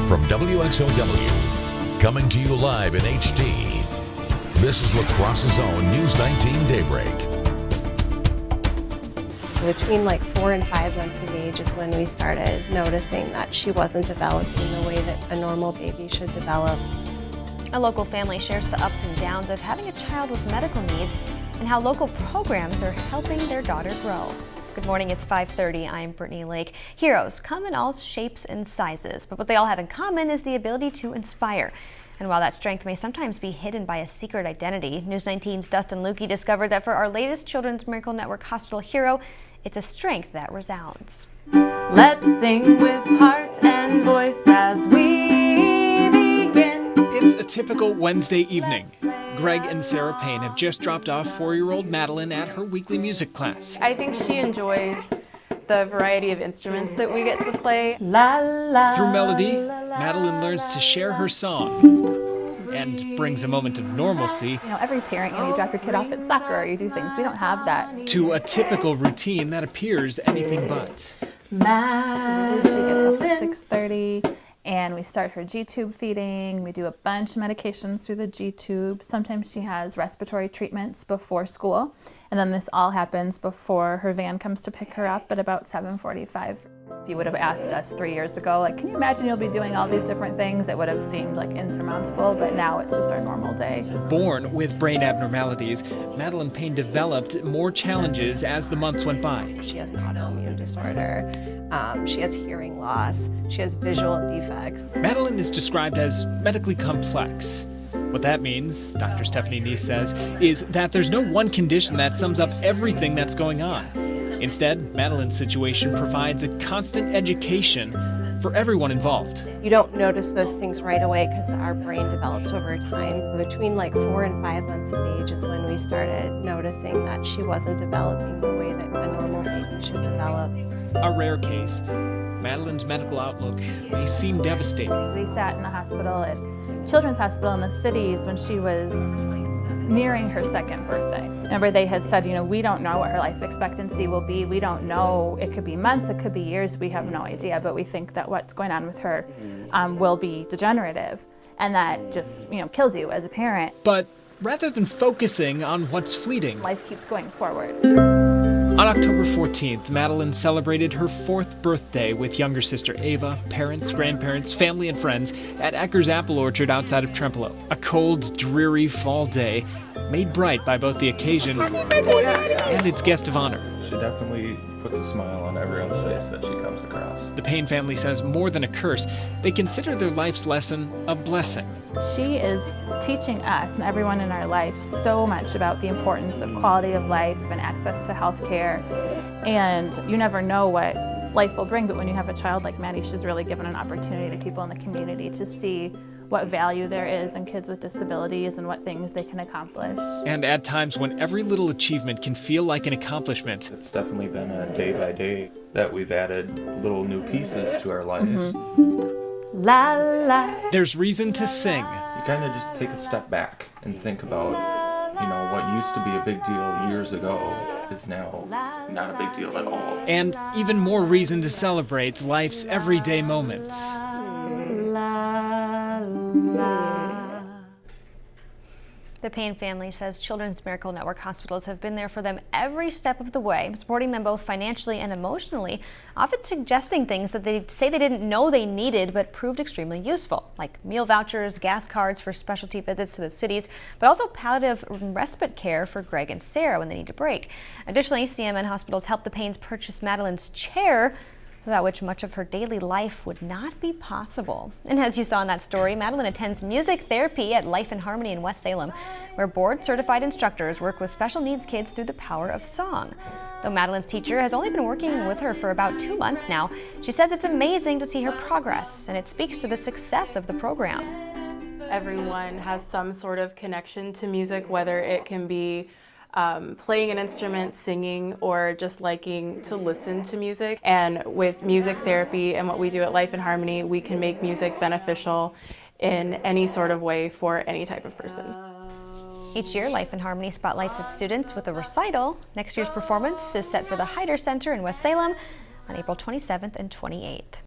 From WXOW, coming to you live in HD, this is La Crosse's own News 19 Daybreak. Between like 4 and 5 months of age is when we started noticing that she wasn't developing the way that a normal baby should develop. A local family shares the ups and downs of having a child with medical needs and how local programs are helping their daughter grow. Good morning, it's 5:30. I'm Brittany Lake. Heroes come in all shapes and sizes, but what they all have in common is the ability to inspire. And while that strength may sometimes be hidden by a secret identity, News 19's Dustin Lukey discovered that for our latest Children's Miracle Network Hospital hero, it's a strength that resounds. Let's sing with heart and voice as we begin. It's a typical Wednesday evening. Greg and Sarah Payne have just dropped off 4-year-old Madelyn at her weekly music class. I think she enjoys the variety of instruments that we get to play. La, la, Through melody, Madelyn learns to share her song and brings a moment of normalcy. You know, every parent, you drop your kid off at soccer or you do things. We don't have that. To a typical routine that appears anything but. She gets up at 6:30 and we start her G-tube feeding. We do a bunch of medications through the G-tube. Sometimes she has respiratory treatments before school. And then this all happens before her van comes to pick her up at about 7:45. If you would have asked us 3 years ago, like, can you imagine you'll be doing all these different things? It would have seemed like insurmountable, but now it's just our normal day. Born with brain abnormalities, Madelyn Payne developed more challenges as the months went by. She has an autoimmune disorder. She has hearing loss. She has visual defects. Madelyn is described as medically complex. What that means, Dr. Stephanie Neese says, is that there's no one condition that sums up everything that's going on. Instead, Madelyn's situation provides a constant education for everyone involved. You don't notice those things right away because our brain develops over time. Between like 4 and 5 months of age is when we started noticing that she wasn't developing the way that a normal baby should develop. A rare case, Madelyn's medical outlook may seem devastating. We sat in the hospital at Children's Hospital in the cities when she was nearing her 2nd birthday. Remember, they had said, we don't know what her life expectancy will be. We don't know. It could be months, it could be years. We have no idea, but we think that what's going on with her will be degenerative. And that just, kills you as a parent. But rather than focusing on what's fleeting, life keeps going forward. On October 14th, Madelyn celebrated her 4th birthday with younger sister Ava, parents, grandparents, family, and friends at Ecker's Apple Orchard outside of Trempealeau. A cold, dreary fall day made bright by both the occasion and its guest of honor. She definitely puts a smile on everyone's face that she comes across. The Payne family says more than a curse, they consider their life's lesson a blessing. She is teaching us and everyone in our life so much about the importance of quality of life and access to health care. And you never know what life will bring, but when you have a child like Maddie, she's really given an opportunity to people in the community to see what value there is in kids with disabilities and what things they can accomplish. And at times when every little achievement can feel like an accomplishment. It's definitely been a day by day that we've added little new pieces to our lives. La la. There's reason to sing. You kind of just take a step back and think about, what used to be a big deal years ago is now not a big deal at all. And even more reason to celebrate life's everyday moments. The Payne family says Children's Miracle Network hospitals have been there for them every step of the way, supporting them both financially and emotionally, often suggesting things that they say they didn't know they needed but proved extremely useful, like meal vouchers, gas cards for specialty visits to the cities, but also palliative respite care for Greg and Sarah when they need a break. Additionally, CMN hospitals helped the Paynes purchase Madelyn's chair, without which much of her daily life would not be possible. And as you saw in that story, Madelyn attends music therapy at Life in Harmony in West Salem, where board-certified instructors work with special needs kids through the power of song. Though Madelyn's teacher has only been working with her for about 2 months now, she says it's amazing to see her progress, and it speaks to the success of the program. Everyone has some sort of connection to music, whether it can be playing an instrument, singing, or just liking to listen to music. And with music therapy and what we do at Life in Harmony, we can make music beneficial in any sort of way for any type of person. Each year, Life in Harmony spotlights its students with a recital. Next year's performance is set for the Hyder Center in West Salem on April 27th and 28th.